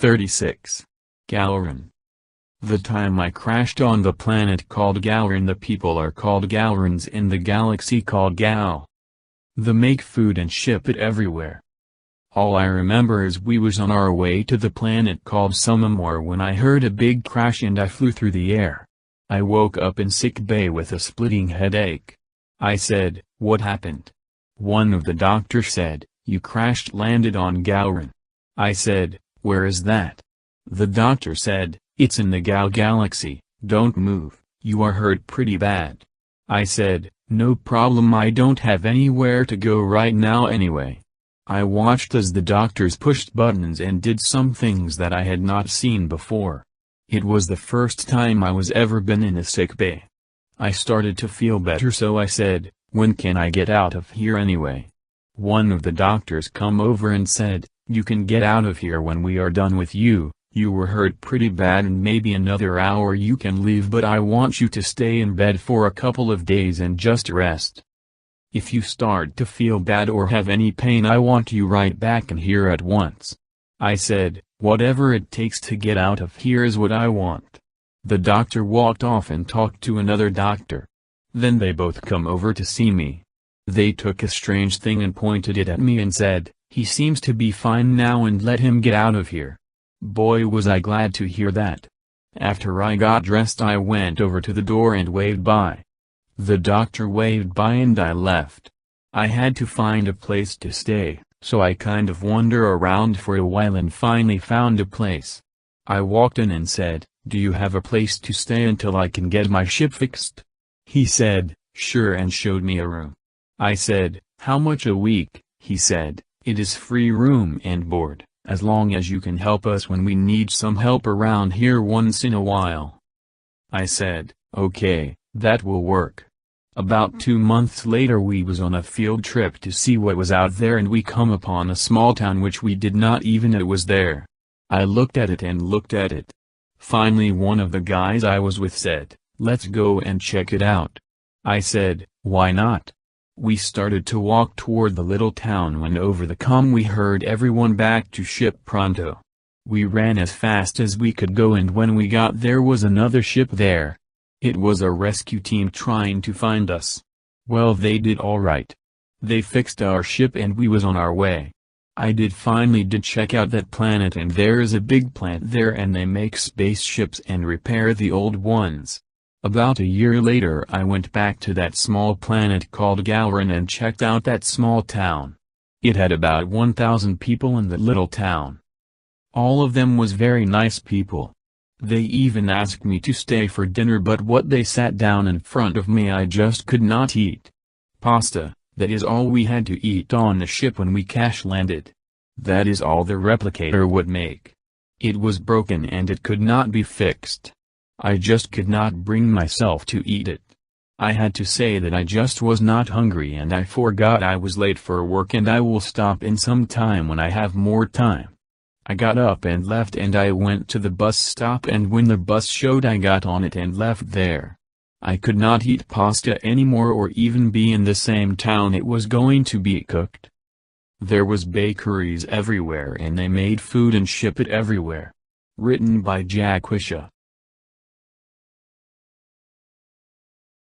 36. Galron. The time I crashed on the planet called Galron. The people are called Galrons in the galaxy called Gal. They make food and ship it everywhere. All I remember is we was on our way to the planet called Somemore when I heard a big crash and I flew through the air. I woke up in sick bay with a splitting headache. I said, "What happened?" One of the doctors said, "You crashed landed on Galron." I said, "Where is that?" The doctor said, "It's in the Gal galaxy, don't move, you are hurt pretty bad." I said, "No problem, I don't have anywhere to go right now anyway." I watched as the doctors pushed buttons and did some things that I had not seen before. It was the first time I was ever been in a sick bay. I started to feel better, so I said, "When can I get out of here anyway?" One of the doctors come over and said, "You can get out of here when we are done with you. You were hurt pretty bad and maybe another hour you can leave, but I want you to stay in bed for a couple of days and just rest. If you start to feel bad or have any pain, I want you right back in here at once." I said, "Whatever it takes to get out of here is what I want." The doctor walked off and talked to another doctor. Then they both come over to see me. They took a strange thing and pointed it at me and said, "He seems to be fine now and let him get out of here." Boy, was I glad to hear that. After I got dressed, I went over to the door and waved bye. The doctor waved bye and I left. I had to find a place to stay, so I kind of wander around for a while and finally found a place. I walked in and said, "Do you have a place to stay until I can get my ship fixed?" He said, "Sure," and showed me a room. I said, "How much a week?" He said, "It is free room and board, as long as you can help us when we need some help around here once in a while." I said, "Okay, that will work." About 2 months later we was on a field trip to see what was out there, and we come upon a small town which we did not even know it was there. I looked at it and looked at it. Finally one of the guys I was with said, "Let's go and check it out." I said, "Why not?" We started to walk toward the little town when over the comm we heard everyone back to ship pronto. We ran as fast as we could go, and when we got there was another ship there. It was a rescue team trying to find us. Well, they did alright. They fixed our ship and we was on our way. I finally did check out that planet, and there is a big plant there and they make spaceships and repair the old ones. About a year later I went back to that small planet called Galron and checked out that small town. It had about 1,000 people in the little town. All of them was very nice people. They even asked me to stay for dinner, but what they sat down in front of me I just could not eat. Pasta, that is all we had to eat on the ship when we crash landed. That is all the replicator would make. It was broken and it could not be fixed. I just could not bring myself to eat it. I had to say that I just was not hungry and I forgot I was late for work and I will stop in some time when I have more time. I got up and left and I went to the bus stop, and when the bus showed I got on it and left there. I could not eat pasta anymore or even be in the same town it was going to be cooked. There was bakeries everywhere and they made food and ship it everywhere. Written by Jack Wisha.